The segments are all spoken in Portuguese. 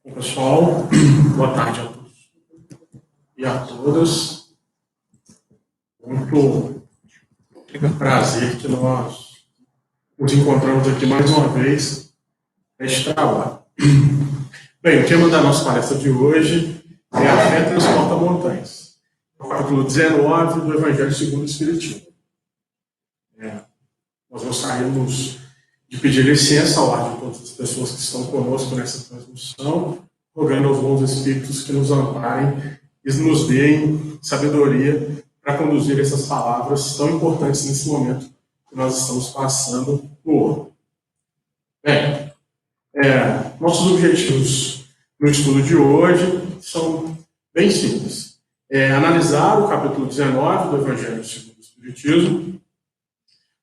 Bom, pessoal, boa tarde a todos e a todas. Muito prazer que nós nos encontramos aqui mais uma vez neste trabalho. Bem, o tema da nossa palestra de hoje é a fé transporta montanhas. Capítulo 19 do Evangelho segundo o Espiritismo. Nós gostaríamos de pedir licença ao lado de todas as pessoas que estão conosco nessa transmissão, rogando aos bons espíritos que nos amparem e nos deem sabedoria para conduzir essas palavras tão importantes nesse momento que nós estamos passando no outro. Bem, nossos objetivos no estudo de hoje são bem simples. Analisar o capítulo 19 do Evangelho segundo o Espiritismo,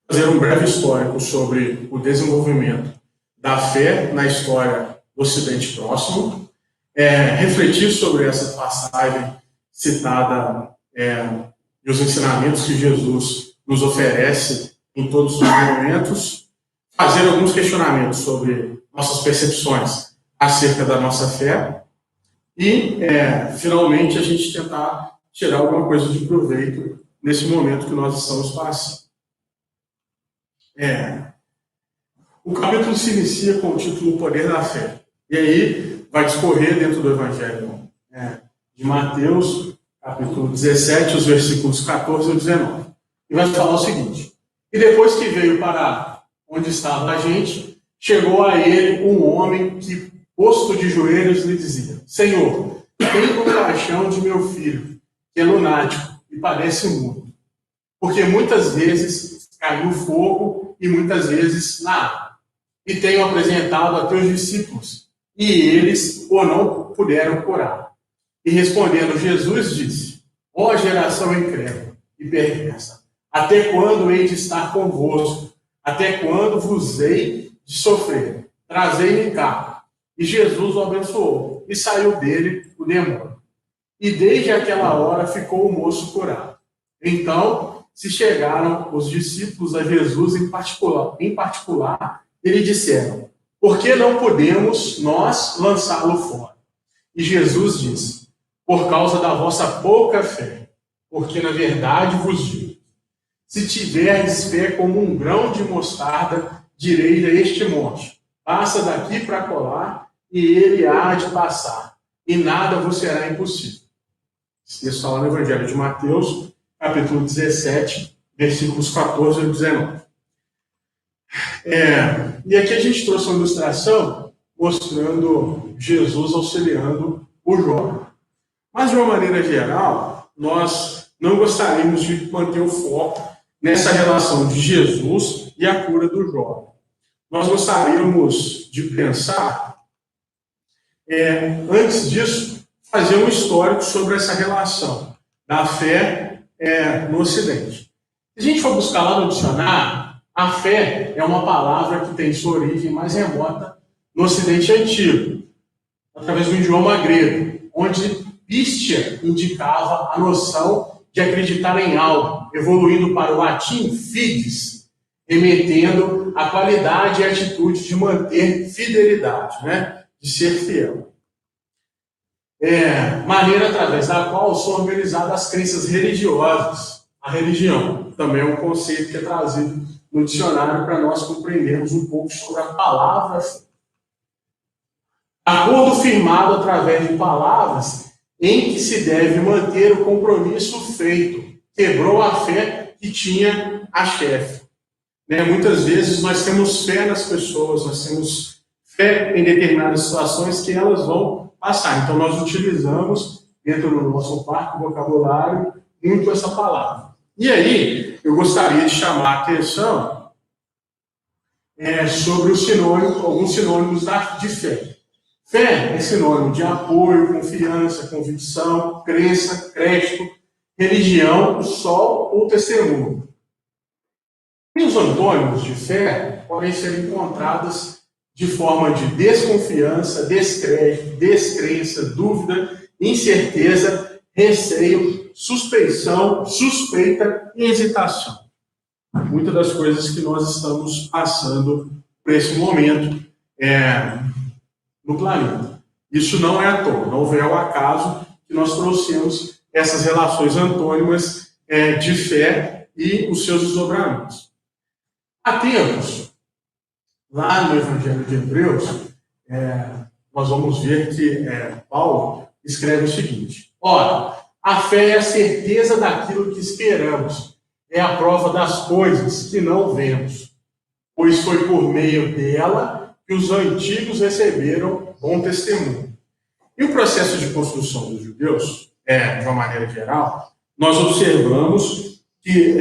fazer um breve histórico sobre o desenvolvimento da fé na história do Ocidente Próximo, refletir sobre essa passagem citada e os ensinamentos que Jesus nos oferece em todos os momentos, fazer alguns questionamentos sobre nossas percepções acerca da nossa fé e, finalmente, a gente tentar tirar alguma coisa de proveito nesse momento que nós estamos passando. O capítulo se inicia com o título O Poder da Fé. E aí vai discorrer dentro do Evangelho de Mateus, capítulo 17, os versículos 14 e 19. E vai falar o seguinte: e depois que veio para onde estava a gente, chegou a ele um homem que, posto de joelhos, lhe dizia: Senhor, tem compaixão de meu filho, que é lunático e padece muito, porque muitas vezes cai no fogo e muitas vezes na água. E tenho apresentado a teus discípulos, e eles o não puderam curar. E respondendo Jesus disse: ó geração incrédula e perversa, até quando hei de estar convosco? Até quando vos hei de sofrer? Trazei-me cá. E Jesus o abençoou, e saiu dele o demônio. E desde aquela hora ficou o moço curado. Então se chegaram os discípulos a Jesus em particular, e lhe disseram: por que não podemos nós lançá-lo fora? E Jesus disse: por causa da vossa pouca fé, porque na verdade vos digo, se tiverdes fé como um grão de mostarda, direis a este monte: passa daqui para colar, e ele há de passar, e nada vos será impossível. Isso está lá no Evangelho de Mateus, capítulo 17, versículos 14 e 19. E aqui a gente trouxe uma ilustração mostrando Jesus auxiliando o jovem. Mas, de uma maneira geral, nós não gostaríamos de manter o foco nessa relação de Jesus e a cura do jovem. Nós gostaríamos de pensar, antes disso, fazer um histórico sobre essa relação da fé no Ocidente. Se a gente for buscar lá no dicionário, a fé é uma palavra que tem sua origem mais remota no Ocidente Antigo, através do idioma grego, onde pistia indicava a noção de acreditar em algo, evoluindo para o latim fides, remetendo à qualidade e atitude de manter fidelidade, de ser fiel. Maneira através da qual são organizadas as crenças religiosas. A religião também é um conceito que é trazido no dicionário para nós compreendermos um pouco sobre a palavra fé. Acordo firmado através de palavras em que se deve manter o compromisso feito. Quebrou a fé que tinha a chefe. Muitas vezes nós temos fé nas pessoas, nós temos fé em determinadas situações que elas vão passar. Então nós utilizamos, dentro do nosso parque vocabulário, muito essa palavra. E aí, eu gostaria de chamar a atenção sobre alguns sinônimos de fé. Fé é sinônimo de apoio, confiança, convicção, crença, crédito, religião, sol ou testemunho. E os antônimos de fé podem ser encontrados de forma de desconfiança, descrédito, descrença, dúvida, incerteza, receio, suspeição, suspeita e hesitação. Muitas das coisas que nós estamos passando por esse momento no planeta. Isso não é à toa, não veio ao acaso que nós trouxemos essas relações antônimas de fé e os seus desdobramentos. Há tempos, lá no Evangelho de Hebreus, nós vamos ver que Paulo escreve o seguinte: ora, a fé é a certeza daquilo que esperamos, é a prova das coisas que não vemos, pois foi por meio dela que os antigos receberam bom testemunho. E o processo de construção dos judeus, de uma maneira geral, nós observamos que,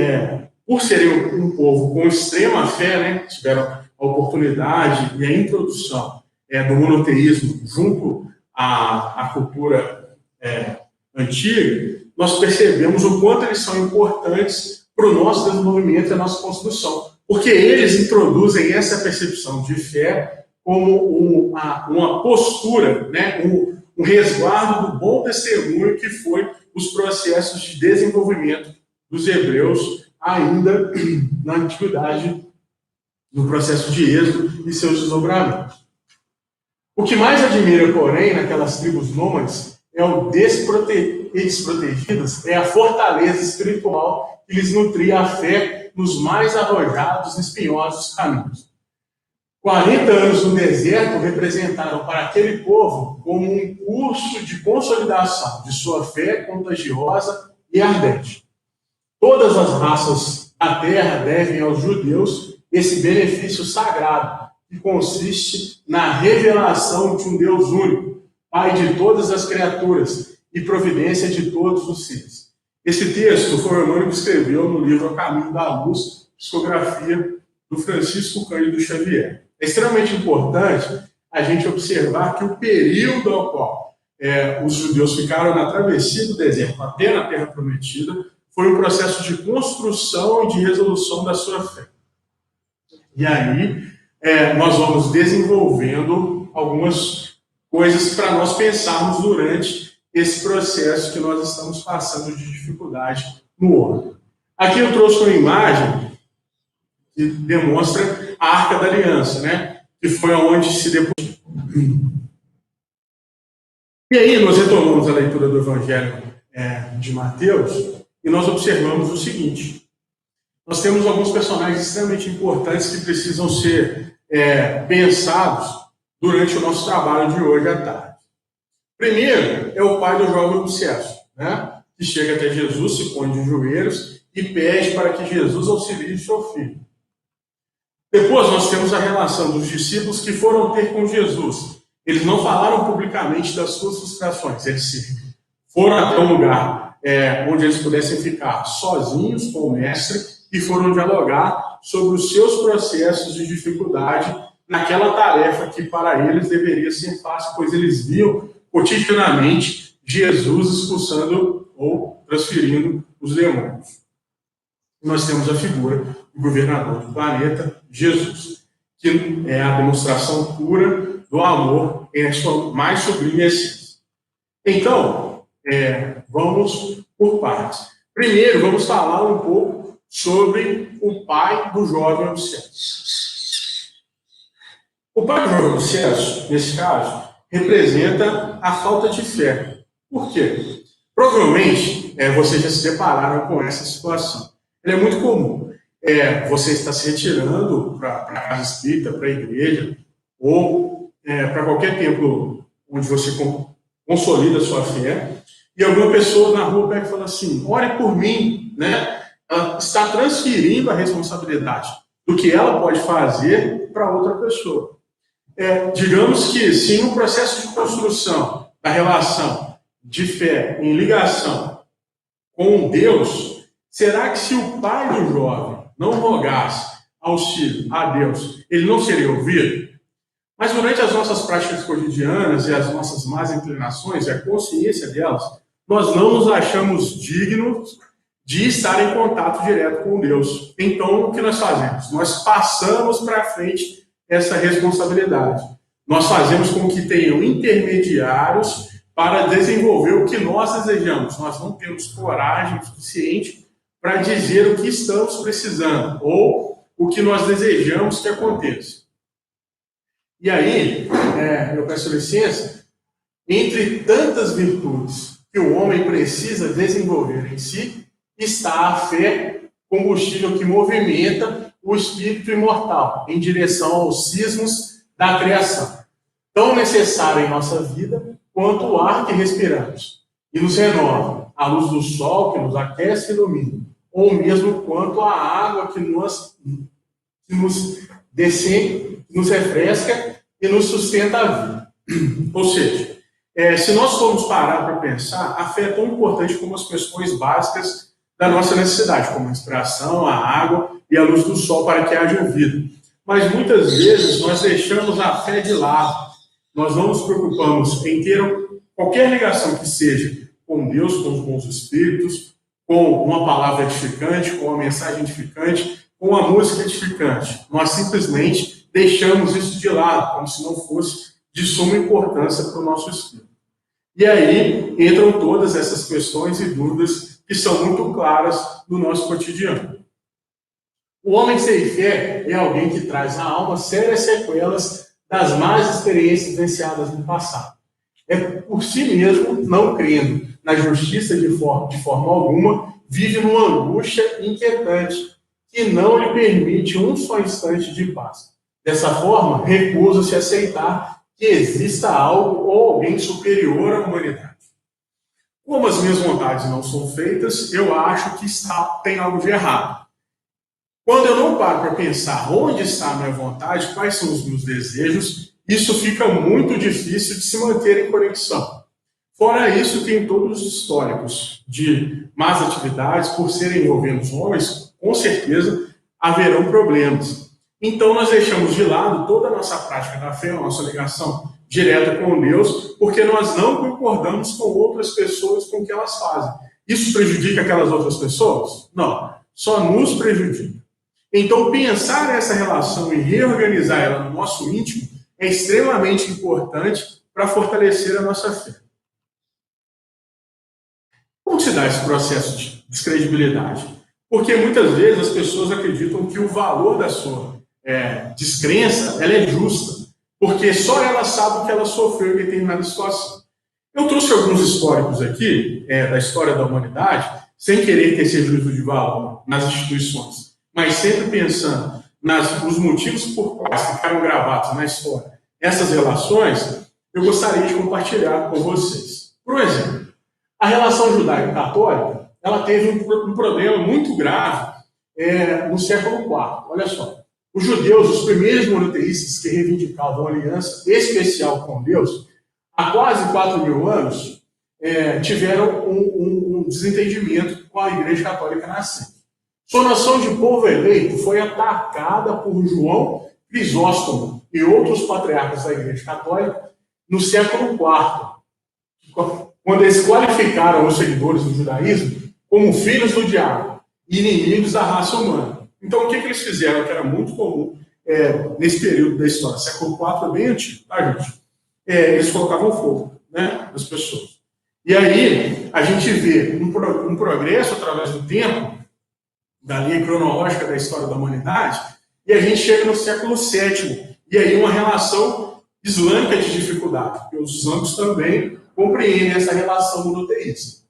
por serem um povo com extrema fé, né, tiveram a oportunidade e a introdução do monoteísmo junto à cultura antiga, nós percebemos o quanto eles são importantes para o nosso desenvolvimento e a nossa construção. Porque eles introduzem essa percepção de fé como uma postura, né, um resguardo do bom testemunho que foi os processos de desenvolvimento dos hebreus ainda na antiguidade, no processo de êxodo e seus desdobramentos. O que mais admira, porém, naquelas tribos nômades é o desprotegidas, é a fortaleza espiritual que lhes nutria a fé nos mais arrojados e espinhosos caminhos. 40 anos no deserto representaram para aquele povo como um curso de consolidação de sua fé contagiosa e ardente. Todas as raças da terra devem aos judeus esse benefício sagrado, que consiste na revelação de um Deus único, Pai de todas as criaturas e providência de todos os seres. Esse texto foi o Emmanuel que escreveu no livro A Caminho da Luz, psicografia do Francisco Cândido Xavier. É extremamente importante a gente observar que o período ao qual os judeus ficaram na travessia do deserto até na Terra Prometida foi um processo de construção e de resolução da sua fé. E aí nós vamos desenvolvendo algumas coisas para nós pensarmos durante esse processo que nós estamos passando de dificuldade no outro. Aqui eu trouxe uma imagem que demonstra a Arca da Aliança, né? Que foi onde se depositou. E aí nós retomamos a leitura do Evangelho de Mateus e nós observamos o seguinte: nós temos alguns personagens extremamente importantes que precisam ser pensados durante o nosso trabalho de hoje à tarde. Primeiro é o pai do jovem obsesso, né? Que chega até Jesus, se põe de joelhos e pede para que Jesus auxilie seu filho. Depois nós temos a relação dos discípulos que foram ter com Jesus. Eles não falaram publicamente das suas frustrações, eles foram até um lugar onde eles pudessem ficar sozinhos com o mestre e foram dialogar sobre os seus processos de dificuldade naquela tarefa que para eles deveria ser fácil, pois eles viam cotidianamente Jesus expulsando ou transferindo os demônios. Nós temos a figura do governador do planeta, Jesus, que é a demonstração pura do amor em a sua mais sublime essência. Então, vamos por partes. Primeiro, vamos falar um pouco sobre o pai do jovem obsesso. O pai do jovem obsesso, nesse caso, representa a falta de fé. Por quê? Provavelmente, vocês já se depararam com essa situação. Ele é muito comum. Você está se retirando para a casa espírita, para a igreja, ou para qualquer templo onde você consolida a sua fé, e alguma pessoa na rua pega e fala assim: ore por mim, né? Ela está transferindo a responsabilidade do que ela pode fazer para outra pessoa. Digamos que se no processo de construção da relação de fé em ligação com Deus, será que se o pai do jovem não rogasse auxílio a Deus, ele não seria ouvido? Mas durante as nossas práticas cotidianas e as nossas más inclinações e a consciência delas, nós não nos achamos dignos de estar em contato direto com Deus. Então, o que nós fazemos? Nós passamos para frente essa responsabilidade. Nós fazemos com que tenham intermediários para desenvolver o que nós desejamos. Nós não temos coragem suficiente para dizer o que estamos precisando ou o que nós desejamos que aconteça. E aí, eu peço licença, entre tantas virtudes que o homem precisa desenvolver em si, está a fé, combustível que movimenta o espírito imortal em direção aos cismos da criação, tão necessário em nossa vida quanto o ar que respiramos, e nos renova, a luz do sol que nos aquece e ilumina, ou mesmo quanto a água que nos refresca e nos sustenta a vida. Ou seja, se nós formos parar para pensar, a fé é tão importante como as questões básicas da nossa necessidade, como a inspiração, a água e a luz do sol para que haja vida. Mas muitas vezes nós deixamos a fé de lado. Nós não nos preocupamos em ter qualquer ligação que seja com Deus, com os bons espíritos, com uma palavra edificante, com uma mensagem edificante, com uma música edificante. Nós simplesmente deixamos isso de lado, como se não fosse de suma importância para o nosso espírito. E aí entram todas essas questões e dúvidas que são muito claras no nosso cotidiano. O homem sem fé é alguém que traz à alma sérias sequelas das más experiências vivenciadas no passado. É por si mesmo, não crendo na justiça de forma alguma, vive numa angústia inquietante que não lhe permite um só instante de paz. Dessa forma, recusa-se a aceitar que exista algo ou alguém superior à humanidade. Como as minhas vontades não são feitas, eu acho que tem algo de errado. Quando eu não paro para pensar onde está a minha vontade, quais são os meus desejos, isso fica muito difícil de se manter em conexão. Fora isso, tem todos os históricos de más atividades, por serem envolvendo os homens, com certeza haverão problemas. Então nós deixamos de lado toda a nossa prática da fé, a nossa ligação direta com Deus, porque nós não concordamos com outras pessoas com o que elas fazem. Isso prejudica aquelas outras pessoas? Não, só nos prejudica. Então, pensar essa relação e reorganizar ela no nosso íntimo é extremamente importante para fortalecer a nossa fé. Como se dá esse processo de descredibilidade? Porque muitas vezes as pessoas acreditam que o valor da sua descrença ela é justa, porque só ela sabe o que ela sofreu em determinada situação. Eu trouxe alguns históricos aqui da história da humanidade, sem querer tecer juízo de valor nas instituições, mas sempre pensando nos motivos por quais ficaram gravados na história essas relações, eu gostaria de compartilhar com vocês. Por exemplo, a relação judaico-católica ela teve um problema muito grave no século IV. Olha só, os judeus, os primeiros monoteístas que reivindicavam uma aliança especial com Deus, há quase 4.000 anos, tiveram um desentendimento com a Igreja Católica nascente. Sua noção de povo eleito foi atacada por João Crisóstomo e outros patriarcas da Igreja Católica no século IV, quando eles qualificaram os seguidores do judaísmo como filhos do diabo, inimigos da raça humana. Então, o que eles fizeram, que era muito comum nesse período da história, século IV é bem antigo, tá, gente? Eles colocavam fogo, né, nas pessoas. E aí, a gente vê um progresso através do tempo, da linha cronológica da história da humanidade, e a gente chega no século VII, e aí uma relação islâmica de dificuldade, porque os islâmicos também compreendem essa relação monoteísta.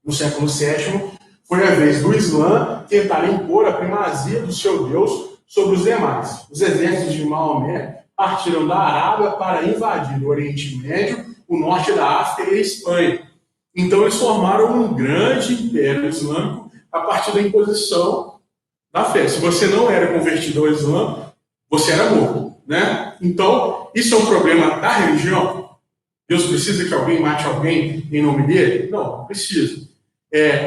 No século VII, foi a vez do Islã tentar impor a primazia do seu Deus sobre os demais. Os exércitos de Maomé partiram da Arábia para invadir o Oriente Médio, o norte da África e a Espanha. Então eles formaram um grande império islâmico a partir da imposição da fé. Se você não era convertido ao Islã, você era morto, né? Então, isso é um problema da religião? Deus precisa que alguém mate alguém em nome dele? Não, não precisa.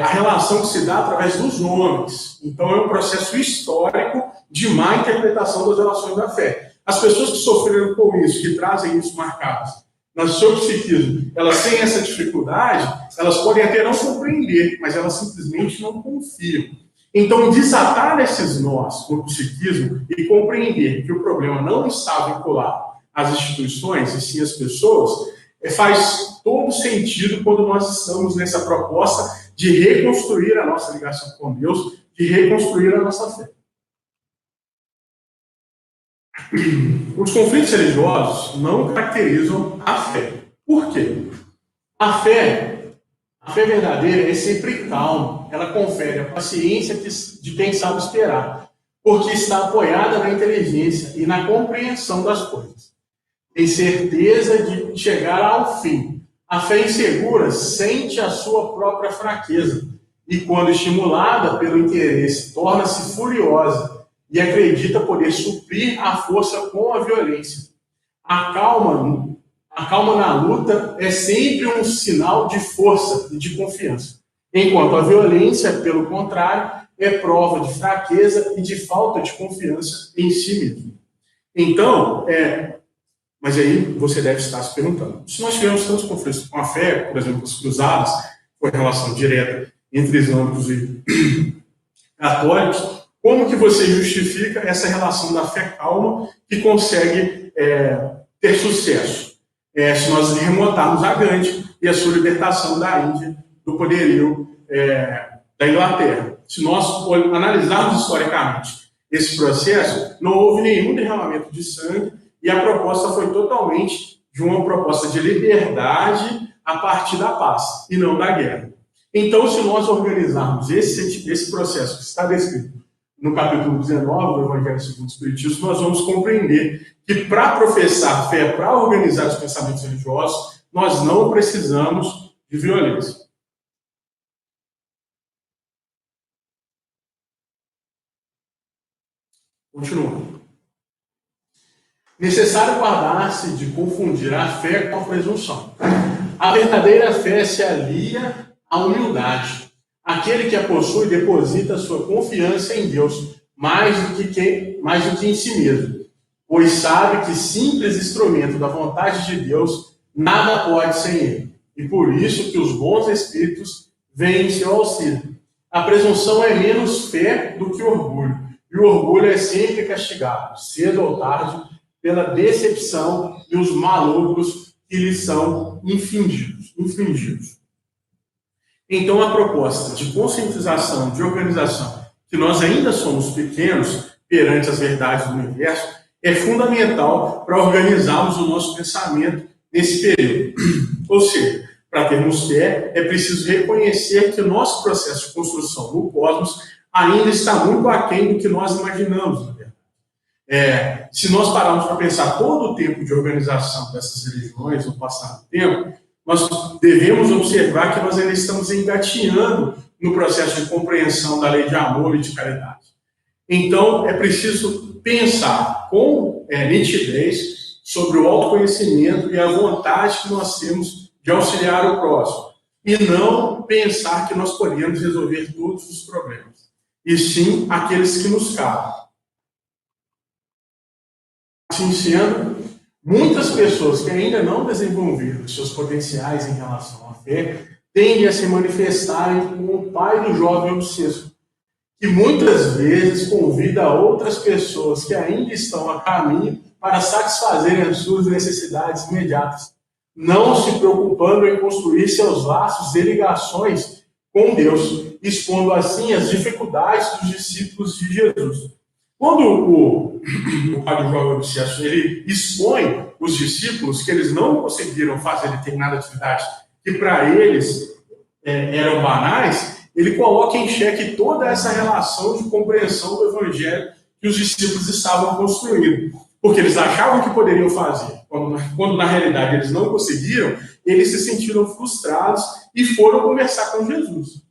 A relação que se dá através dos homens. Então, é um processo histórico de má interpretação das relações da fé. As pessoas que sofreram com isso, que trazem isso marcado no seu psiquismo, elas têm essa dificuldade, elas podem até não compreender, mas elas simplesmente não confiam. Então, desatar esses nós no psiquismo e compreender que o problema não está vinculado às instituições, e sim às pessoas, faz todo sentido quando nós estamos nessa proposta de reconstruir a nossa ligação com Deus, de reconstruir a nossa fé. Os conflitos religiosos não caracterizam a fé. Por quê? A fé verdadeira é sempre calma, ela confere a paciência de quem sabe esperar, porque está apoiada na inteligência e na compreensão das coisas. Tem certeza de chegar ao fim. A fé insegura sente a sua própria fraqueza e, quando estimulada pelo interesse, torna-se furiosa e acredita poder suprir a força com a violência. A calma na luta é sempre um sinal de força e de confiança, enquanto a violência, pelo contrário, é prova de fraqueza e de falta de confiança em si mesmo. Então, mas aí você deve estar se perguntando, se nós tivemos tantos conflitos com a fé, por exemplo, os cruzados, com a relação direta entre islâmicos e católicos, como que você justifica essa relação da fé calma que consegue ter sucesso? Se nós remontarmos a Gandhi e a sua libertação da Índia do poderio da Inglaterra. Se nós analisarmos historicamente esse processo, não houve nenhum derramamento de sangue e a proposta foi totalmente de uma proposta de liberdade a partir da paz e não da guerra. Então, se nós organizarmos esse processo que está descrito no capítulo 19 do Evangelho segundo o Espiritismo, nós vamos compreender que para professar fé, para organizar os pensamentos religiosos, nós não precisamos de violência. Continuando. Necessário guardar-se de confundir a fé com a presunção. A verdadeira fé se alia à humildade. Aquele que a possui deposita sua confiança em Deus mais do que em si mesmo, pois sabe que simples instrumento da vontade de Deus nada pode sem ele. E por isso que os bons espíritos vêm em seu auxílio. A presunção é menos fé do que orgulho, e o orgulho é sempre castigado, cedo ou tarde, pela decepção e os malogros que lhes são infligidos. Então, a proposta de conscientização, de organização, que nós ainda somos pequenos perante as verdades do universo, é fundamental para organizarmos o nosso pensamento nesse período. Ou seja, para termos fé, é preciso reconhecer que o nosso processo de construção do cosmos ainda está muito aquém do que nós imaginamos, na verdade. Se nós pararmos para pensar todo o tempo de organização dessas religiões no passado tempo, nós devemos observar que nós ainda estamos engatinhando no processo de compreensão da lei de amor e de caridade. Então, é preciso pensar com nitidez sobre o autoconhecimento e a vontade que nós temos de auxiliar o próximo. E não pensar que nós podemos resolver todos os problemas, e sim aqueles que nos cabem. Assim sendo, muitas pessoas que ainda não desenvolveram seus potenciais em relação à fé tendem a se manifestarem como o pai do jovem obsesso, que muitas vezes convida outras pessoas que ainda estão a caminho para satisfazerem as suas necessidades imediatas, não se preocupando em construir seus laços e ligações com Deus, expondo assim as dificuldades dos discípulos de Jesus. Quando o pai do jovem obsesso ele expõe os discípulos que eles não conseguiram fazer determinada atividade que para eles eram banais, ele coloca em xeque toda essa relação de compreensão do evangelho que os discípulos estavam construindo. Porque eles achavam que poderiam fazer, quando na realidade eles não conseguiram, eles se sentiram frustrados e foram conversar com Jesus.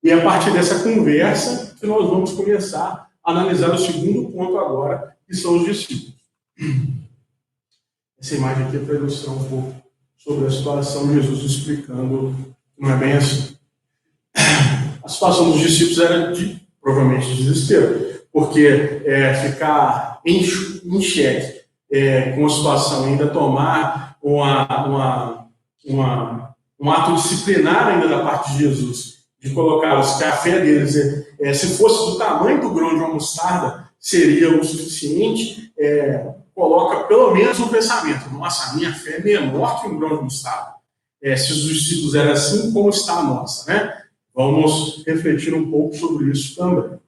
E é a partir dessa conversa que nós vamos começar a analisar o segundo ponto agora, que são os discípulos. Essa imagem aqui é para ilustrar um pouco sobre a situação de Jesus explicando que não é bem assim. A situação dos discípulos era provavelmente de desespero, porque ficar em xeque com a situação, ainda tomar um ato disciplinar ainda da parte de Jesus, de colocá-los que a fé deles, se fosse do tamanho do grão de uma mostarda, seria o suficiente, coloca pelo menos um pensamento: nossa, a minha fé é menor que um grão de mostarda. Se os discípulos eram assim, como está a nossa, né? Vamos refletir um pouco sobre isso também.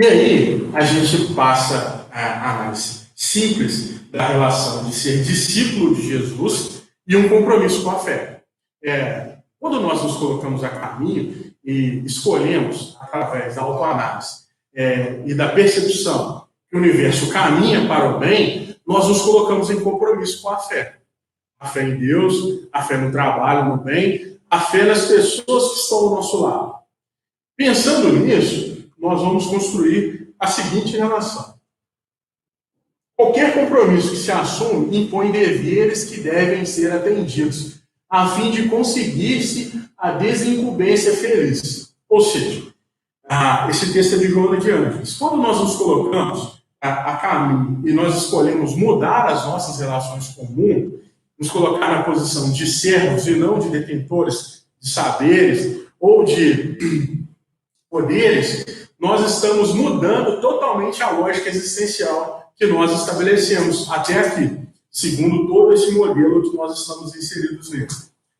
E aí, a gente passa a análise. simples da relação de ser discípulo de Jesus e um compromisso com a fé. Quando nós nos colocamos a caminho e escolhemos, através da autoanálise e da percepção que o universo caminha para o bem, nós nos colocamos em compromisso com a fé. A fé em Deus, a fé no trabalho, no bem, a fé nas pessoas que estão ao nosso lado. Pensando nisso, nós vamos construir a seguinte relação. Qualquer compromisso que se assume impõe deveres que devem ser atendidos, a fim de conseguir-se a desincumbência feliz. Ou seja, esse texto é de Joana de Ângeles. Quando nós nos colocamos a caminho e nós escolhemos mudar as nossas relações com o mundo, nos colocar na posição de servos e não de detentores de saberes ou de poderes, nós estamos mudando totalmente a lógica existencial que nós estabelecemos até aqui, segundo todo esse modelo que nós estamos inseridos nele.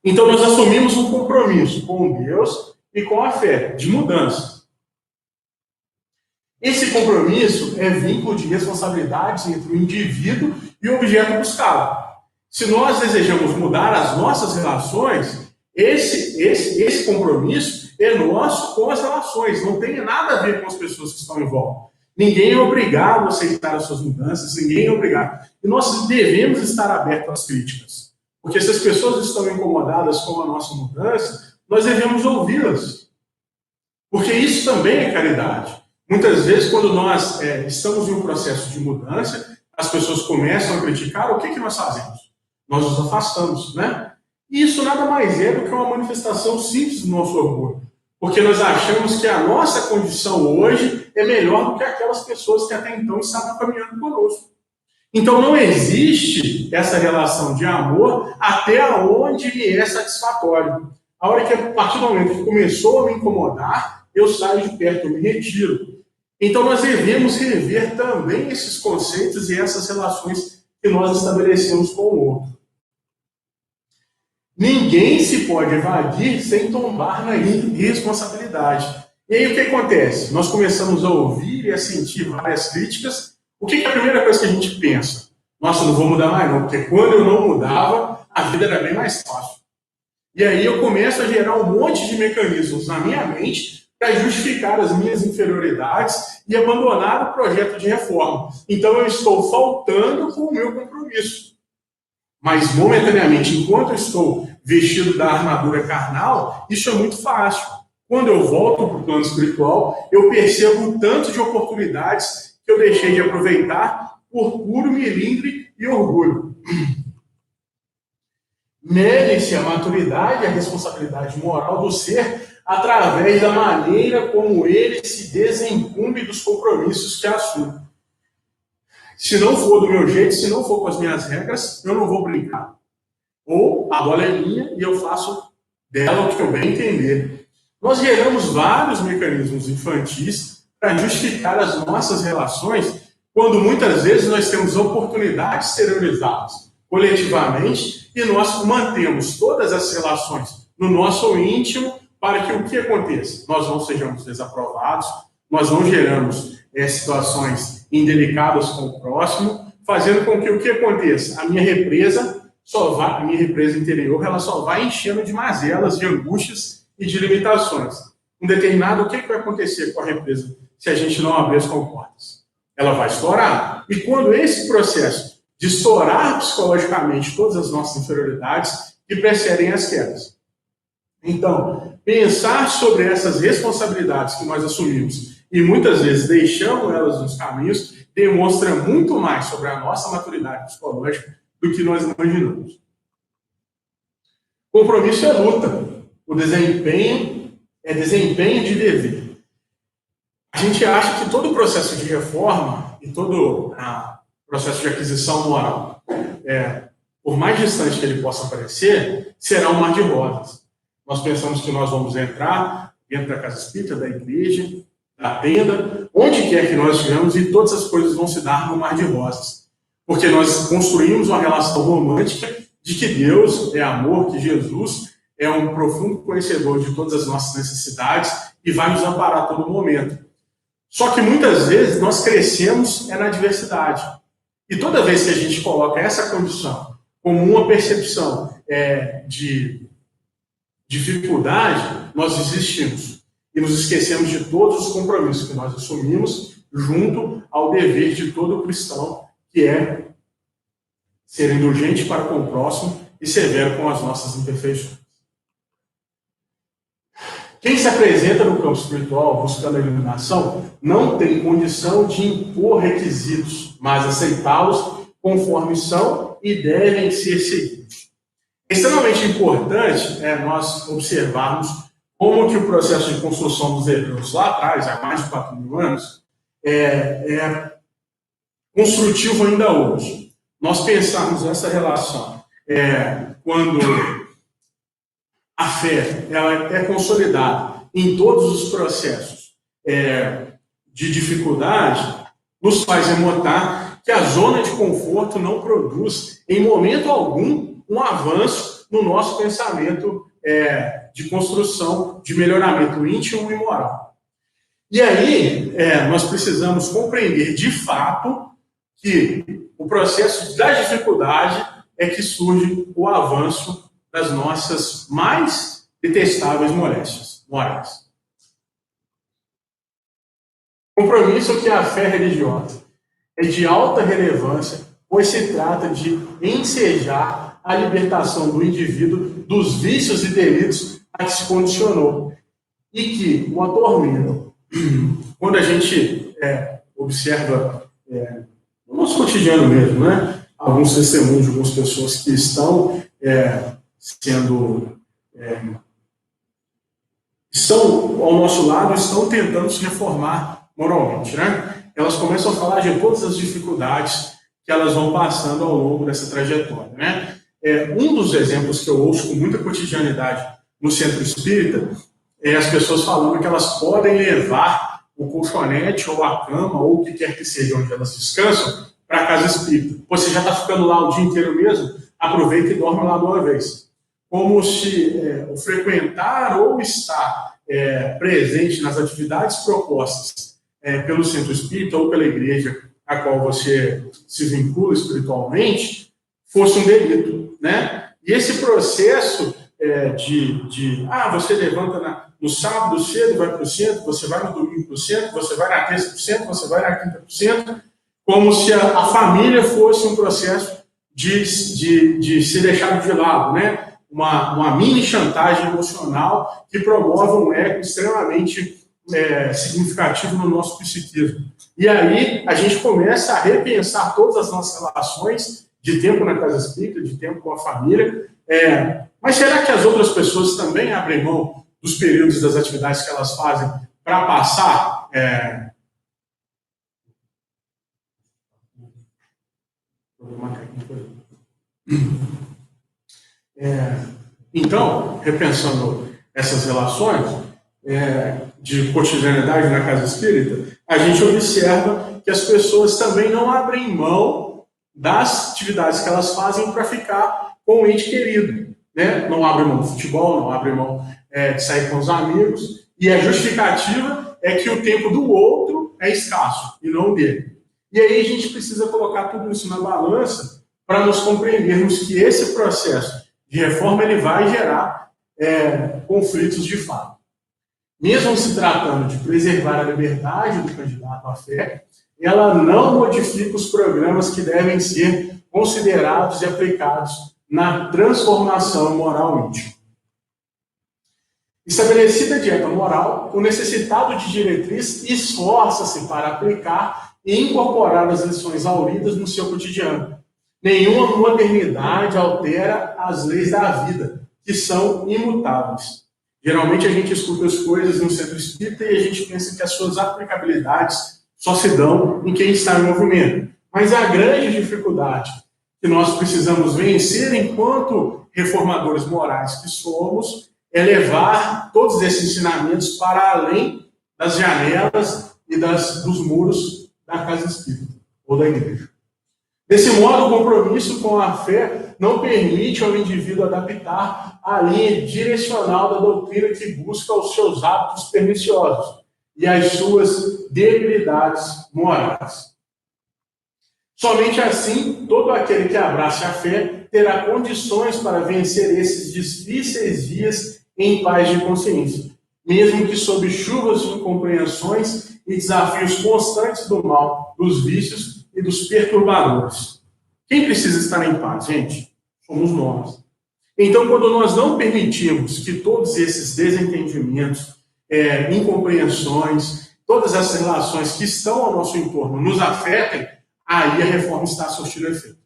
Então, nós assumimos um compromisso com Deus e com a fé, de mudança. Esse compromisso é vínculo de responsabilidades entre o indivíduo e o objeto buscado. Se nós desejamos mudar as nossas relações, esse compromisso é nosso com as relações, não tem nada a ver com as pessoas que estão em volta. Ninguém é obrigado a aceitar as suas mudanças, ninguém é obrigado. E nós devemos estar abertos às críticas. Porque se as pessoas estão incomodadas com a nossa mudança, nós devemos ouvi-las. Porque isso também é caridade. Muitas vezes, quando nós estamos em um processo de mudança, as pessoas começam a criticar, o que nós fazemos? Nós nos afastamos, né? E isso nada mais é do que uma manifestação simples do nosso orgulho. Porque nós achamos que a nossa condição hoje é melhor do que aquelas pessoas que até então estavam caminhando conosco. Então não existe essa relação de amor até onde me é satisfatório. A hora que, a partir do momento que começou a me incomodar, eu saio de perto, eu me retiro. Então nós devemos rever também esses conceitos e essas relações que nós estabelecemos com o outro. Ninguém se pode evadir sem tombar na irresponsabilidade. E aí o que acontece? Nós começamos a ouvir e a sentir várias críticas. O que é a primeira coisa que a gente pensa? Nossa, não vou mudar mais não, porque quando eu não mudava, a vida era bem mais fácil. E aí eu começo a gerar um monte de mecanismos na minha mente para justificar as minhas inferioridades e abandonar o projeto de reforma. Então eu estou faltando com o meu compromisso. Mas momentaneamente, enquanto eu estou vestido da armadura carnal, isso é muito fácil. Quando eu volto para o plano espiritual, eu percebo o tanto de oportunidades que eu deixei de aproveitar por puro melindre e orgulho. Mede-se a maturidade e a responsabilidade moral do ser através da maneira como ele se desincumbe dos compromissos que assume. Se não for do meu jeito, se não for com as minhas regras, eu não vou brincar. Ou a bola é minha e eu faço dela o que eu bem entender. Nós geramos vários mecanismos infantis para justificar as nossas relações, quando muitas vezes nós temos oportunidades exteriorizadas coletivamente e nós mantemos todas as relações no nosso íntimo para que o que aconteça? Nós não sejamos desaprovados, nós não geramos situações indelicadas com o próximo, fazendo com que o que aconteça? A minha represa interior, ela só vai enchendo de mazelas, de angústias e de limitações. Um determinado, o que vai acontecer com a represa se a gente não abrir as comportas? Ela vai estourar. E quando esse processo de estourar psicologicamente todas as nossas inferioridades, que precedem as quedas. Então, pensar sobre essas responsabilidades que nós assumimos e muitas vezes deixamos elas nos caminhos, demonstra muito mais sobre a nossa maturidade psicológica do que nós imaginamos. Compromisso é luta. O desempenho é desempenho de dever. A gente acha que todo o processo de reforma e todo o processo de aquisição moral, por mais distante que ele possa parecer, será um mar de rosas. Nós pensamos que nós vamos entrar dentro da casa espírita, da igreja, da tenda, onde quer que nós estivermos, e todas as coisas vão se dar no mar de rosas. Porque nós construímos uma relação romântica de que Deus é amor, que Jesus é um profundo conhecedor de todas as nossas necessidades e vai nos amparar a todo momento. Só que muitas vezes nós crescemos na adversidade. E toda vez que a gente coloca essa condição como uma percepção de dificuldade, nós desistimos e nos esquecemos de todos os compromissos que nós assumimos junto ao dever de todo cristão, que é ser indulgente para com o próximo e severo com as nossas imperfeições. Quem se apresenta no campo espiritual buscando a iluminação não tem condição de impor requisitos, mas aceitá-los conforme são e devem ser seguidos. É extremamente importante nós observarmos como que o processo de construção dos hebreus lá atrás, há mais de 4.000 anos, é construtivo ainda hoje. Nós pensarmos essa relação quando a fé ela é consolidada em todos os processos de dificuldade, nos faz remontar que a zona de conforto não produz, em momento algum, um avanço no nosso pensamento de construção, de melhoramento íntimo e moral. E aí, nós precisamos compreender de fato que o processo da dificuldade é que surge o avanço das nossas mais detestáveis moléstias morais. Compromisso que a fé religiosa é de alta relevância, pois se trata de ensejar a libertação do indivíduo dos vícios e delitos a que se condicionou e que o atormentam. Quando a gente observa no nosso cotidiano mesmo, né, alguns testemunhos de algumas pessoas que estão estão ao nosso lado, estão tentando se reformar moralmente, né? Elas começam a falar de todas as dificuldades que elas vão passando ao longo dessa trajetória, né? Um dos exemplos que eu ouço com muita cotidianidade no centro espírita é as pessoas falando que elas podem levar o colchonete ou a cama ou o que quer que seja onde elas descansam para a casa espírita. Você já está ficando lá o dia inteiro mesmo? Aproveita e dorme lá de uma vez. Como se o frequentar ou estar presente nas atividades propostas pelo centro espírita ou pela igreja a qual você se vincula espiritualmente fosse um delito, né? E esse processo você levanta no sábado cedo, vai para o centro, você vai no domingo para o centro, você vai na terça para o centro, você vai na quinta para o centro, como se a família fosse um processo de ser deixado de lado, né? Uma mini chantagem emocional que promove um eco extremamente significativo no nosso psiquismo. E aí a gente começa a repensar todas as nossas relações de tempo na casa espírita, de tempo com a família. Mas será que as outras pessoas também abrem mão dos períodos das atividades que elas fazem para passar então, repensando essas relações de cotidianidade na casa espírita, a gente observa que as pessoas também não abrem mão das atividades que elas fazem para ficar com o ente querido, né? Não abrem mão do futebol, não abrem mão de sair com os amigos, e a justificativa é que o tempo do outro é escasso e não dele. E aí a gente precisa colocar tudo isso na balança para nós compreendermos que esse processo de reforma ele vai gerar conflitos de fato. Mesmo se tratando de preservar a liberdade do candidato à fé, ela não modifica os programas que devem ser considerados e aplicados na transformação moral íntima. Estabelecida a dieta moral, o necessitado de diretriz esforça-se para aplicar e incorporar as lições aulidas no seu cotidiano. Nenhuma modernidade altera as leis da vida, que são imutáveis. Geralmente a gente escuta as coisas no centro espírita e a gente pensa que as suas aplicabilidades só se dão em quem está em movimento. Mas a grande dificuldade que nós precisamos vencer enquanto reformadores morais que somos é levar todos esses ensinamentos para além das janelas e dos muros da casa espírita ou da igreja. Desse modo, o compromisso com a fé não permite ao indivíduo adaptar a linha direcional da doutrina que busca os seus hábitos perniciosos e as suas debilidades morais. Somente assim, todo aquele que abrace a fé terá condições para vencer esses difíceis dias em paz de consciência, mesmo que sob chuvas de incompreensões e desafios constantes do mal, dos vícios e dos perturbadores. Quem precisa estar em paz, gente? Somos nós. Então, quando nós não permitimos que todos esses desentendimentos, incompreensões, todas essas relações que estão ao nosso entorno nos afetem, aí a reforma está surtindo efeito.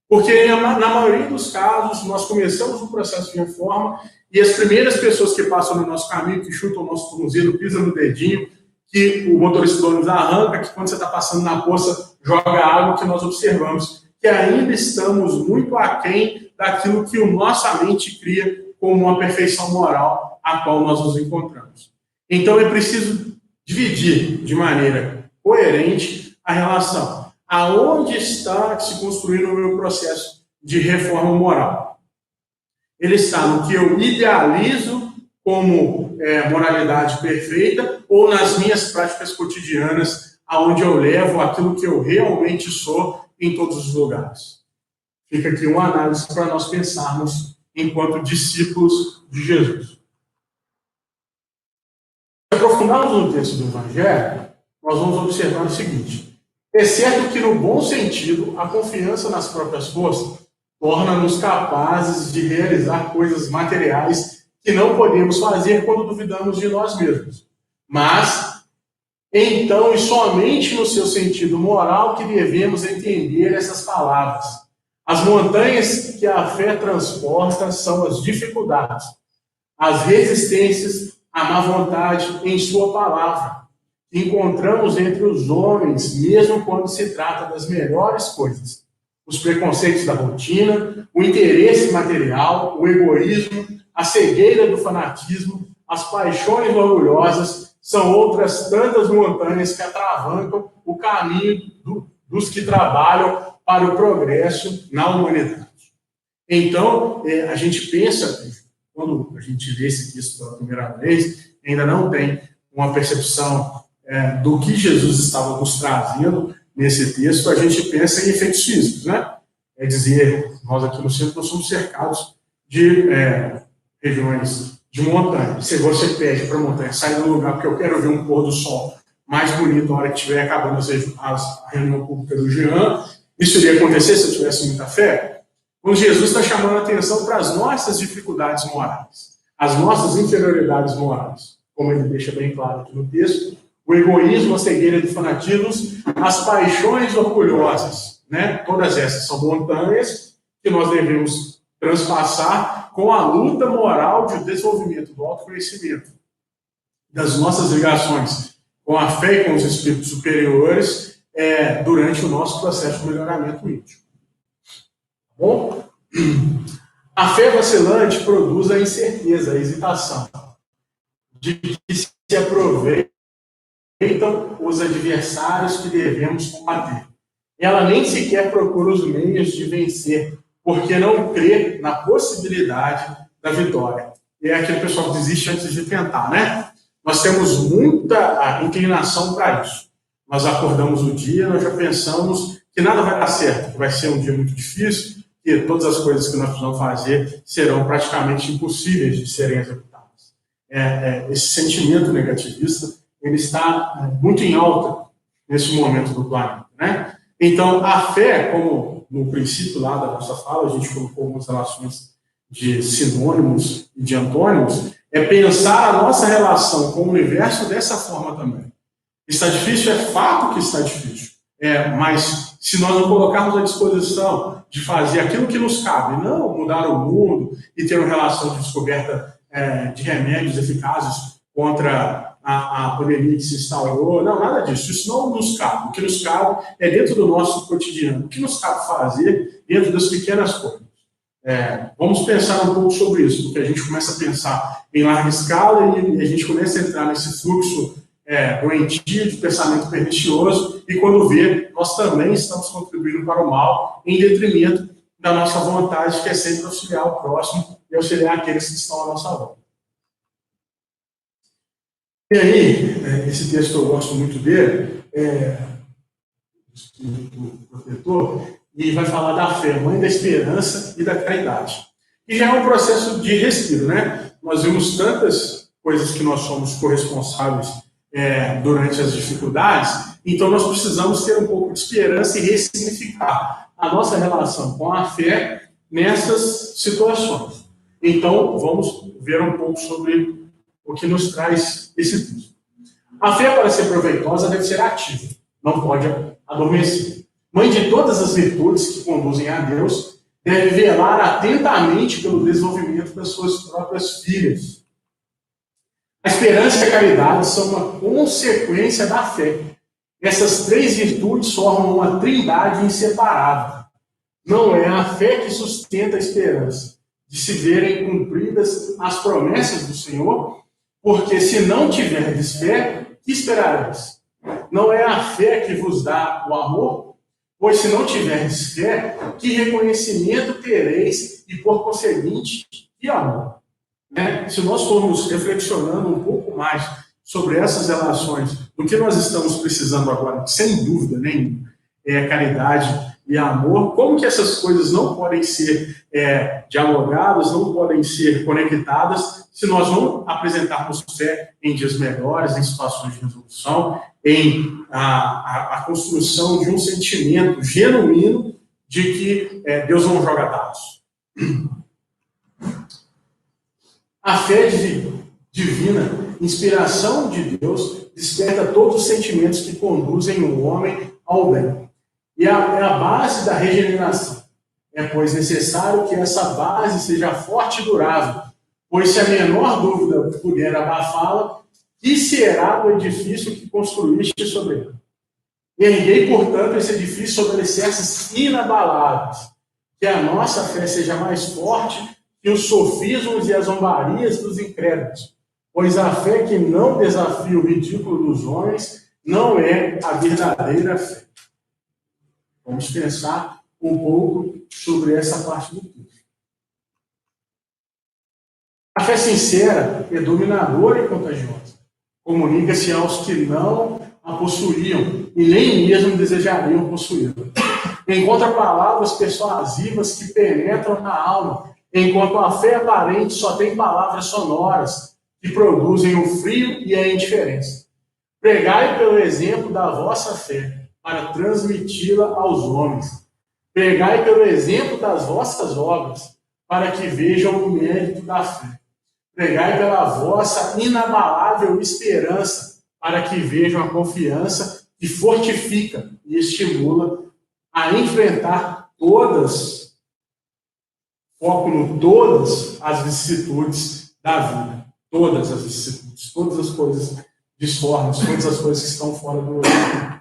Porque, na maioria dos casos, nós começamos um processo de reforma e as primeiras pessoas que passam no nosso caminho, que chutam o nosso tornozelo, pisam no dedinho, que o motorista do ônibus arranca, que quando você está passando na poça, joga água, que nós observamos que ainda estamos muito aquém daquilo que a nossa mente cria como uma perfeição moral a qual nós nos encontramos. Então, é preciso dividir de maneira coerente a relação. Aonde está se construindo o meu processo de reforma moral? Ele está no que eu idealizo como moralidade perfeita ou nas minhas práticas cotidianas, aonde eu levo aquilo que eu realmente sou em todos os lugares. Fica aqui uma análise para nós pensarmos enquanto discípulos de Jesus. Se aprofundarmos no texto do Evangelho, nós vamos observar o seguinte: é certo que, no bom sentido, a confiança nas próprias forças torna-nos capazes de realizar coisas materiais que não podemos fazer quando duvidamos de nós mesmos. Mas, então, e somente no seu sentido moral, que devemos entender essas palavras. As montanhas que a fé transporta são as dificuldades, as resistências, a má vontade em sua palavra, que encontramos entre os homens, mesmo quando se trata das melhores coisas. Os preconceitos da rotina, o interesse material, o egoísmo, a cegueira do fanatismo, as paixões orgulhosas, são outras tantas montanhas que atravancam o caminho dos que trabalham para o progresso na humanidade. Então, a gente pensa, quando a gente lê esse texto pela primeira vez, ainda não tem uma percepção do que Jesus estava nos trazendo nesse texto, a gente pensa em efeitos físicos, né? É dizer, nós aqui no centro, nós somos cercados de regiões de montanha. Se você pede para a montanha sair do lugar porque eu quero ver um pôr do sol mais bonito na hora que estiver acabando a reunião pública do Jean, isso iria acontecer se eu tivesse muita fé? Quando Jesus está chamando a atenção para as nossas dificuldades morais, as nossas inferioridades morais, como ele deixa bem claro aqui no texto, o egoísmo, a cegueira do fanatismo, as paixões orgulhosas, né? Todas essas são montanhas que nós devemos transpassar com a luta moral de desenvolvimento do autoconhecimento, das nossas ligações com a fé e com os espíritos superiores durante o nosso processo de melhoramento íntimo. Tá bom? A fé vacilante produz a incerteza, a hesitação, de que se aproveitam os adversários que devemos combater. Ela nem sequer procura os meios de vencer, porque não crê na possibilidade da vitória. E é aquele pessoal que desiste antes de tentar, né? Nós temos muita inclinação para isso. Nós acordamos o dia, nós já pensamos que nada vai dar certo, que vai ser um dia muito difícil, que todas as coisas que nós precisamos fazer serão praticamente impossíveis de serem executadas. Esse sentimento negativista, ele está muito em alta nesse momento do planeta, né? Então, a fé, como no princípio lá da nossa fala, a gente colocou algumas relações de sinônimos e de antônimos, é pensar a nossa relação com o universo dessa forma também. Está difícil? É fato que está difícil. Mas se nós não colocarmos à disposição de fazer aquilo que nos cabe, não mudar o mundo e ter uma relação de descoberta de remédios eficazes contra a pandemia que se instaurou, não, nada disso. Isso não nos cabe. O que nos cabe é dentro do nosso cotidiano. O que nos cabe fazer dentro das pequenas coisas. Vamos pensar um pouco sobre isso, porque a gente começa a pensar em larga escala e a gente começa a entrar nesse fluxo doentio, de pensamento pernicioso, e quando vê, nós também estamos contribuindo para o mal, em detrimento da nossa vontade, que é sempre auxiliar o próximo e auxiliar aqueles que estão à nossa volta. E aí, esse texto eu gosto muito dele, Espírito protetor, e vai falar da fé, mãe da esperança e da caridade. E já é um processo de respiro, né? Nós vimos tantas coisas que nós somos corresponsáveis durante as dificuldades, então nós precisamos ter um pouco de esperança e ressignificar a nossa relação com a fé nessas situações. Então, vamos ver um pouco sobre o que nos traz esse texto. A fé, para ser proveitosa, deve ser ativa, não pode adormecer. Mãe de todas as virtudes que conduzem a Deus, deve velar atentamente pelo desenvolvimento das suas próprias filhas. A esperança e a caridade são uma consequência da fé. Essas três virtudes formam uma trindade inseparável. Não é a fé que sustenta a esperança de se verem cumpridas as promessas do Senhor, porque se não tiverdes fé, que esperareis? Não é a fé que vos dá o amor? Pois se não tiverdes fé, que reconhecimento tereis e, por conseguinte, que amor? Se nós formos reflexionando um pouco mais sobre essas relações, do que nós estamos precisando agora, sem dúvida nenhuma, é caridade e amor, como que essas coisas não podem ser dialogadas, não podem ser conectadas, se nós não apresentarmos fé em dias melhores, em situações de resolução, em a construção de um sentimento genuíno de que Deus não joga dados. A fé divina, inspiração de Deus, desperta todos os sentimentos que conduzem o homem ao bem. E é a base da regeneração. É, pois, necessário que essa base seja forte e durável, pois se a menor dúvida puder abafá-la, que será o edifício que construíste sobre ele? Erguei, portanto, esse edifício sobre alicerces inabaláveis, que a nossa fé seja mais forte que os sofismos e as zombarias dos incrédulos, pois a fé que não desafia o ridículo dos homens não é a verdadeira fé. Vamos pensar um pouco sobre essa parte do texto. A fé sincera é dominadora e contagiosa. Comunica-se aos que não a possuíam e nem mesmo desejariam possuí-la. Encontra palavras persuasivas que penetram na alma, enquanto a fé aparente só tem palavras sonoras que produzem o frio e a indiferença. Pregai pelo exemplo da vossa fé, para transmiti-la aos homens. Pregai pelo exemplo das vossas obras, para que vejam o mérito da fé. Pregai pela vossa inabalável esperança, para que vejam a confiança que fortifica e estimula a enfrentar todas as vicissitudes da vida. Todas as vicissitudes, todas as coisas disformes, todas as coisas que estão fora do olho.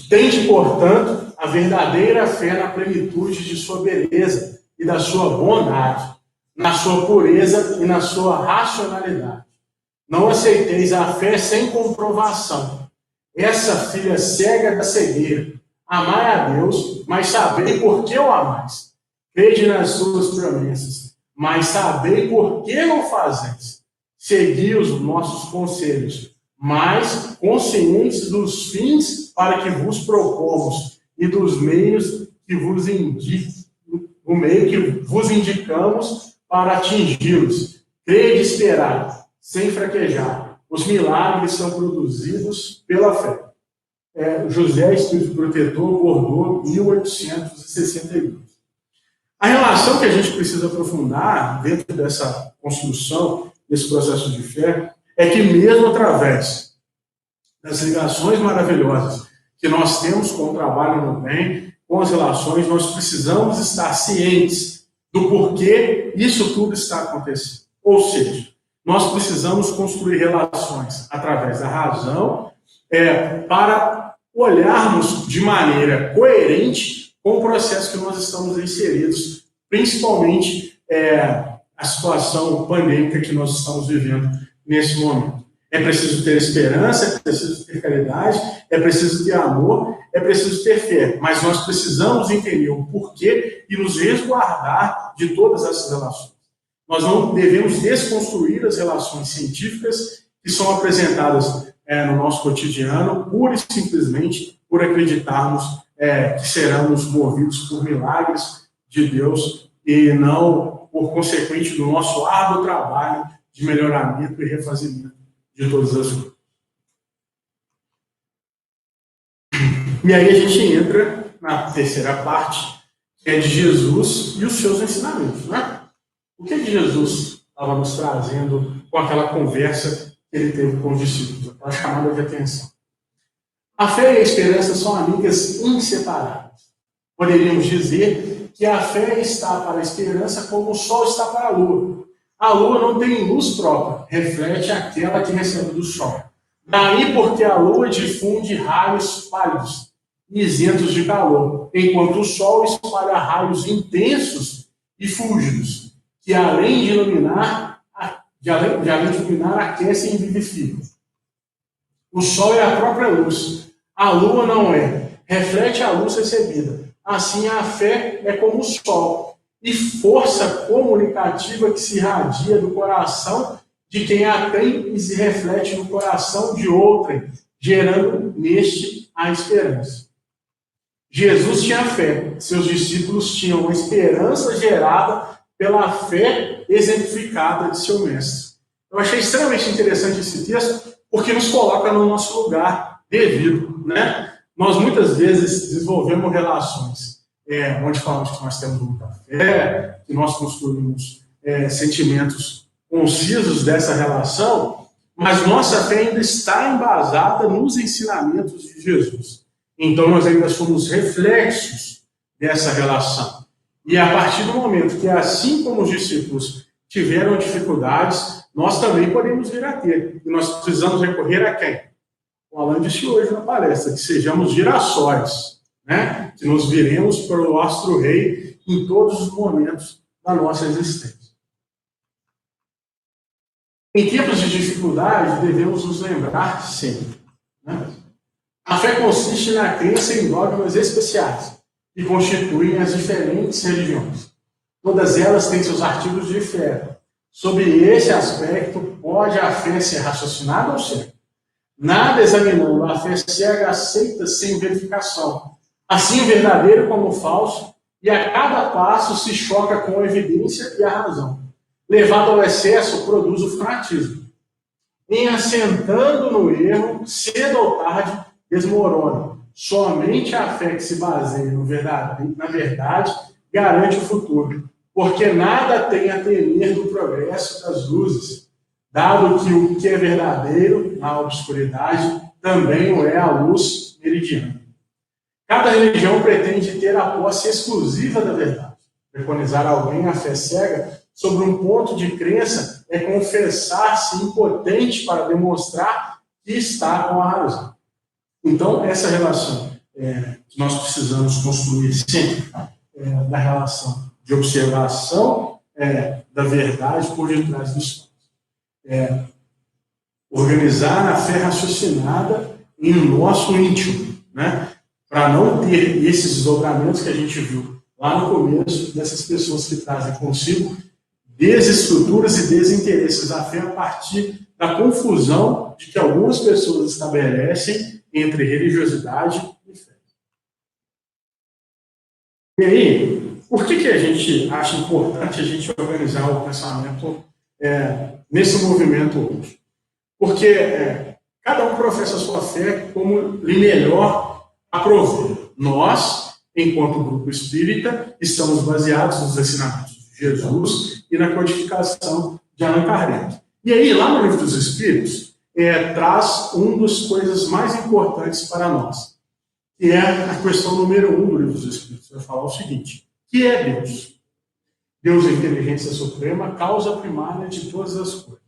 Tende, portanto, a verdadeira fé na plenitude de sua beleza e da sua bondade, na sua pureza e na sua racionalidade. Não aceiteis a fé sem comprovação. Essa filha cega da cegueira. Amai a Deus, mas sabei por que o amais. Crede nas suas promessas, mas sabei por que não fazeis. Segui os nossos conselhos, mas conscientes dos fins para que vos propomos e dos meios que vos indicamos para atingi-los. Crede e esperai, sem fraquejar. Os milagres são produzidos pela fé. José, Espírito Protetor, Bordeaux, 1862. A relação que a gente precisa aprofundar dentro dessa construção, desse processo de fé, é que mesmo através das ligações maravilhosas que nós temos com o trabalho no bem, com as relações, nós precisamos estar cientes do porquê isso tudo está acontecendo. Ou seja, nós precisamos construir relações através da razão para olharmos de maneira coerente com o processo que nós estamos inseridos, principalmente a situação pandêmica que nós estamos vivendo nesse momento. É preciso ter esperança, é preciso ter caridade, é preciso ter amor, é preciso ter fé. Mas nós precisamos entender o porquê e nos resguardar de todas essas relações. Nós não devemos desconstruir as relações científicas que são apresentadas no nosso cotidiano, pura e simplesmente por acreditarmos que seremos movidos por milagres de Deus e não por consequente do nosso árduo trabalho de melhoramento e refazimento de todas as coisas. E aí a gente entra na terceira parte, que é de Jesus e os seus ensinamentos, né? O que Jesus estava nos trazendo com aquela conversa que ele teve com os discípulos, aquela chamada de atenção? A fé e a esperança são amigas inseparáveis. Poderíamos dizer que a fé está para a esperança como o sol está para a lua. A lua não tem luz própria, reflete aquela que recebe do sol. Daí porque a lua difunde raios pálidos e isentos de calor, enquanto o sol espalha raios intensos e fúlgidos, que além de iluminar, aquecem e vivificam. O sol é a própria luz. A lua não é. Reflete a luz recebida. Assim, a fé é como o sol, e força comunicativa que se irradia do coração de quem a tem e se reflete no coração de outrem, gerando neste a esperança. Jesus tinha fé, seus discípulos tinham uma esperança gerada pela fé exemplificada de seu mestre. Eu achei extremamente interessante esse texto, porque nos coloca no nosso lugar devido, né? Nós muitas vezes desenvolvemos relações onde falamos que nós temos muita fé, que nós construímos sentimentos concisos dessa relação, mas nossa fé ainda está embasada nos ensinamentos de Jesus. Então nós ainda somos reflexos dessa relação. E a partir do momento que, assim como os discípulos tiveram dificuldades, nós também podemos vir a ter. E nós precisamos recorrer a quem? O Alan disse hoje na palestra, que sejamos girassóis, né? Que nos viremos para o astro rei em todos os momentos da nossa existência. Em tempos de dificuldade, devemos nos lembrar sempre, né? A fé consiste na crença em dogmas especiais, que constituem as diferentes religiões. Todas elas têm seus artigos de fé. Sob esse aspecto, pode a fé ser raciocinada ou cega? Nada examinando, a fé cega aceita sem verificação. Assim, o verdadeiro como o falso, e a cada passo se choca com a evidência e a razão. Levado ao excesso, produz o fanatismo. Em assentando no erro, cedo ou tarde, desmorona. Somente a fé que se baseia na verdade garante o futuro, porque nada tem a temer do progresso das luzes, dado que o que é verdadeiro na obscuridade também o é a luz meridiana. Cada religião pretende ter a posse exclusiva da verdade. Preconizar alguém a fé cega sobre um ponto de crença é confessar-se impotente para demonstrar que está com a razão. Então, essa relação que nós precisamos construir sempre, da relação de observação da verdade por detrás dos fatos. Organizar a fé raciocinada em nosso íntimo, né? Para não ter esses desdobramentos que a gente viu lá no começo, dessas pessoas que trazem consigo desestruturas e desinteresses da fé a partir da confusão de que algumas pessoas estabelecem entre religiosidade e fé. E aí, por que a gente acha importante a gente organizar o pensamento nesse movimento hoje? Porque cada um professa a sua fé como lhe melhor aprover. Nós, enquanto grupo espírita, estamos baseados nos ensinamentos de Jesus e na codificação de Allan Kardec. E aí, lá no Livro dos Espíritos, traz uma das coisas mais importantes para nós, que é a questão número 1 do Livro dos Espíritos. Vai falar o seguinte: que é Deus? Deus é a inteligência suprema, causa primária de todas as coisas.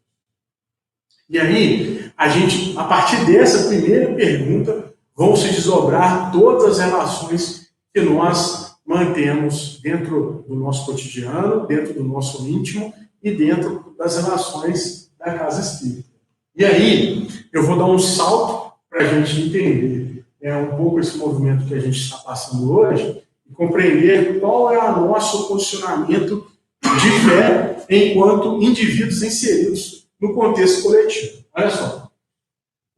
E aí, a partir dessa primeira pergunta, vão se desdobrar todas as relações que nós mantemos dentro do nosso cotidiano, dentro do nosso íntimo e dentro das relações da casa espírita. E aí, eu vou dar um salto para a gente entender um pouco esse movimento que a gente está passando hoje e compreender qual é o nosso posicionamento de fé enquanto indivíduos inseridos no contexto coletivo. Olha só.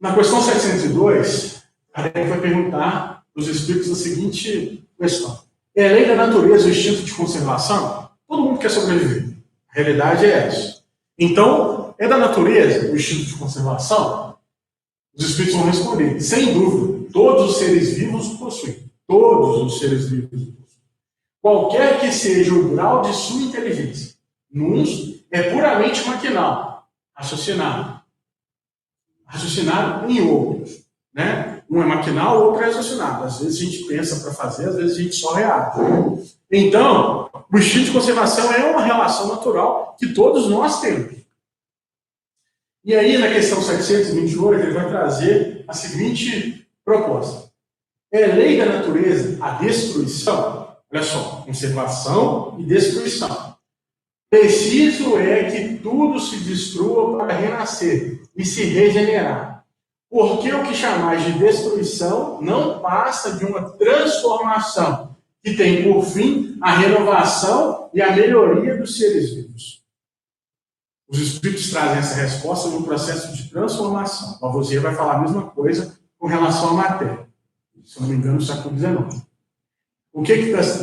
Na questão 702, Kardec vai perguntar aos espíritos a seguinte questão: é a lei da natureza o instinto de conservação? Todo mundo quer sobreviver. A realidade é essa. Então, é da natureza o instinto de conservação? Os espíritos vão responder: sem dúvida, todos os seres vivos o possuem. Todos os seres vivos o possuem. Qualquer que seja o grau de sua inteligência. Nuns é puramente maquinal, raciocinado em outros, né? Um é maquinal, o outro é raciocinado. Às vezes a gente pensa para fazer, às vezes a gente só reage. Então, o instinto de conservação é uma relação natural que todos nós temos. E aí, na questão 728, ele vai trazer a seguinte proposta: é lei da natureza a destruição? Olha só, conservação e destruição. Preciso é que tudo se destrua para renascer e se regenerar. Porque o que chamais de destruição não passa de uma transformação que tem por fim a renovação e a melhoria dos seres vivos. Os espíritos trazem essa resposta no processo de transformação. O Lavoisier vai falar a mesma coisa com relação à matéria. Se eu não me engano, no século XIX. O que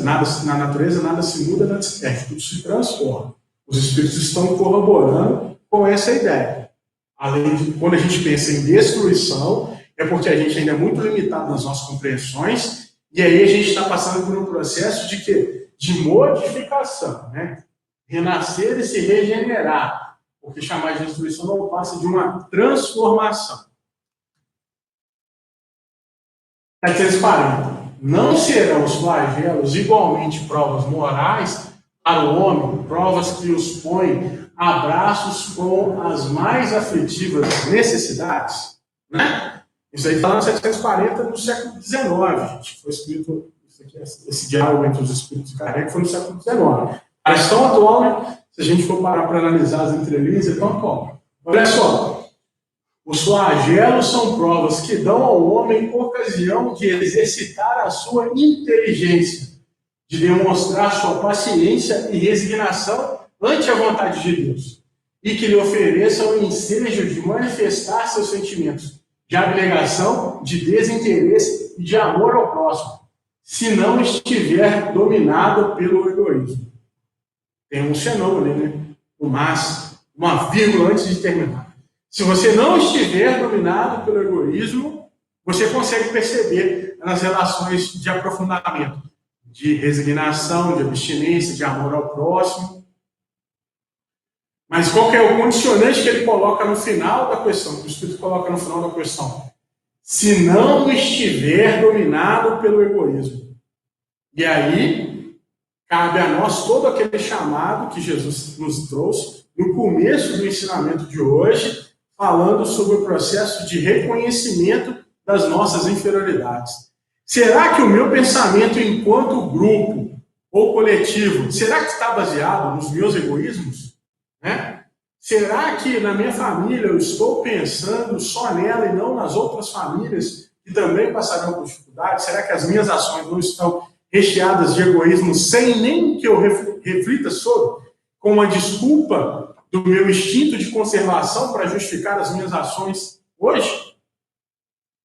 nada, na natureza nada se muda, nada se perde, tudo se transforma. Os espíritos estão corroborando com essa ideia. Além de, quando a gente pensa em destruição, é porque a gente ainda é muito limitado nas nossas compreensões, e aí a gente está passando por um processo de quê? De modificação, né? Renascer e se regenerar. Porque chamar de destruição não passa de uma transformação. 740. Não serão os flagelos igualmente provas morais para o homem, provas que os põem a braços com as mais aflitivas necessidades? Né? Isso aí está no 740 do século XIX, gente. Foi escrito, esse diálogo entre os espíritos de Kardec foi no século XIX. Parece tão atual, né? Se a gente for parar para analisar as entrelinhas, é tão atual. Olha só, os flagelos são provas que dão ao homem ocasião de exercitar a sua inteligência, de demonstrar sua paciência e resignação ante a vontade de Deus, e que lhe ofereçam o ensejo de manifestar seus sentimentos de abnegação, de desinteresse e de amor ao próximo, se não estiver dominado pelo egoísmo. Tem um senão ali, né? O mas, uma vírgula antes de terminar. Se você não estiver dominado pelo egoísmo, você consegue perceber nas relações de aprofundamento, de resignação, de abstinência, de amor ao próximo. Mas qual que é o condicionante que ele coloca no final da questão? Que o Espírito coloca no final da questão. Se não estiver dominado pelo egoísmo. E aí, cabe a nós todo aquele chamado que Jesus nos trouxe no começo do ensinamento de hoje, falando sobre o processo de reconhecimento das nossas inferioridades. Será que o meu pensamento enquanto grupo ou coletivo, será que está baseado nos meus egoísmos? Né? Será que na minha família eu estou pensando só nela e não nas outras famílias que também passarão por dificuldades? Será que as minhas ações não estão recheadas de egoísmo sem nem que eu reflita sobre, com uma desculpa do meu instinto de conservação para justificar as minhas ações hoje?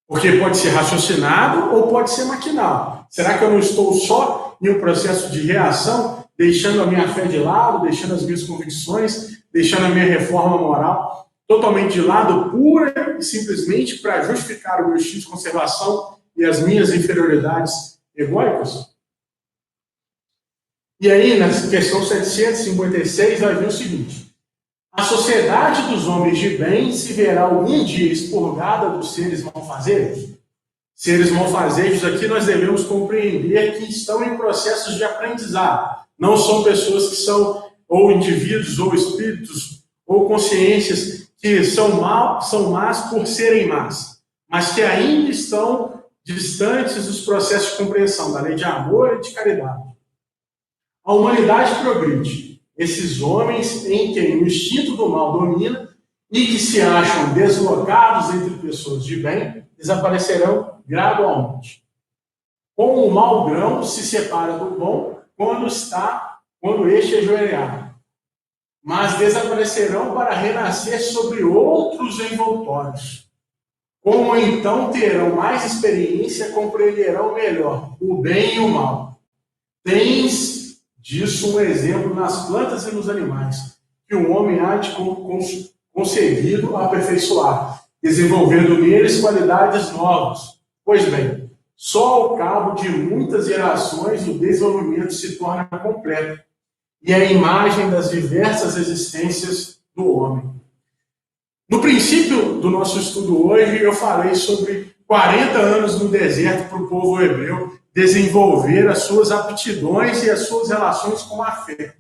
Porque pode ser raciocinado ou pode ser maquinal. Será que eu não estou só em um processo de reação, deixando a minha fé de lado, deixando as minhas convicções, deixando a minha reforma moral totalmente de lado, pura e simplesmente para justificar o meu instinto de conservação e as minhas inferioridades egóicas? E aí, na questão 756, vai vir o seguinte: a sociedade dos homens de bem se verá algum dia expurgada dos seres malfazejos? Seres malfazejos aqui nós devemos compreender que estão em processos de aprendizado. Não são pessoas que são ou indivíduos, ou espíritos, ou consciências que são más por serem más, mas que ainda estão distantes dos processos de compreensão da lei de amor e de caridade. A humanidade progride. Esses homens em quem o instinto do mal domina e que se acham deslocados entre pessoas de bem, desaparecerão gradualmente. Como o mau grão se separa do bom quando este ajoelhado, mas desaparecerão para renascer sobre outros envoltórios. como então terão mais experiência, compreenderão melhor o bem e o mal. Tens disso um exemplo nas plantas e nos animais, que o homem há de conseguido aperfeiçoar, desenvolvendo neles qualidades novas. Pois bem, só ao cabo de muitas gerações o desenvolvimento se torna completo, e é a imagem das diversas existências do homem. No princípio do nosso estudo hoje, eu falei sobre 40 anos no deserto para o povo hebreu desenvolver as suas aptidões e as suas relações com a fé.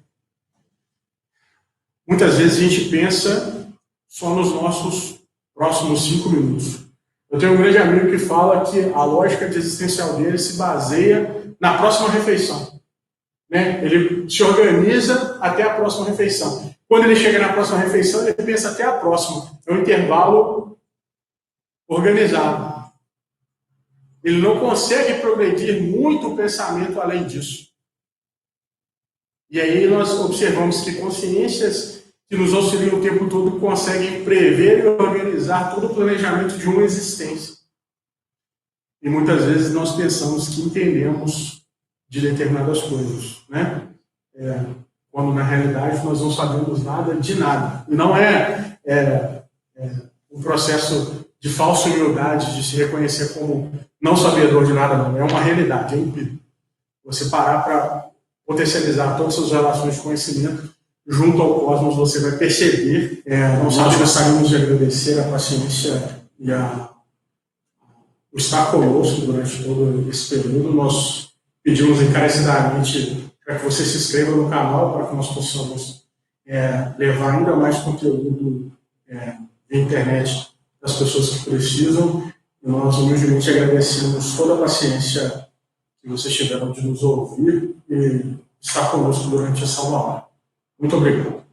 Muitas vezes a gente pensa só nos nossos próximos 5 minutos. Eu tenho um grande amigo que fala que a lógica existencial dele se baseia na próxima refeição. Né? Ele se organiza até a próxima refeição. Quando ele chega na próxima refeição, ele pensa até a próxima. É um intervalo organizado. Ele não consegue progredir muito o pensamento além disso. E aí nós observamos que consciências que nos auxiliam o tempo todo conseguem prever e organizar todo o planejamento de uma existência. E muitas vezes nós pensamos que entendemos de determinadas coisas, né? Quando na realidade nós não sabemos nada de nada. E não é um processo de falsa humildade, de se reconhecer como não sabedor de nada, não. É uma realidade, é empírico. Você parar para potencializar todas as suas relações de conhecimento junto ao cosmos, você vai perceber. Nós gostaríamos de agradecer a paciência e o estar conosco durante todo esse período. Nós pedimos encarecidamente para que você se inscreva no canal, para que nós possamos levar ainda mais conteúdo via internet das pessoas que precisam. E nós humildemente agradecemos toda a paciência que vocês tiveram de nos ouvir e estar conosco durante essa uma hora. Muito obrigado.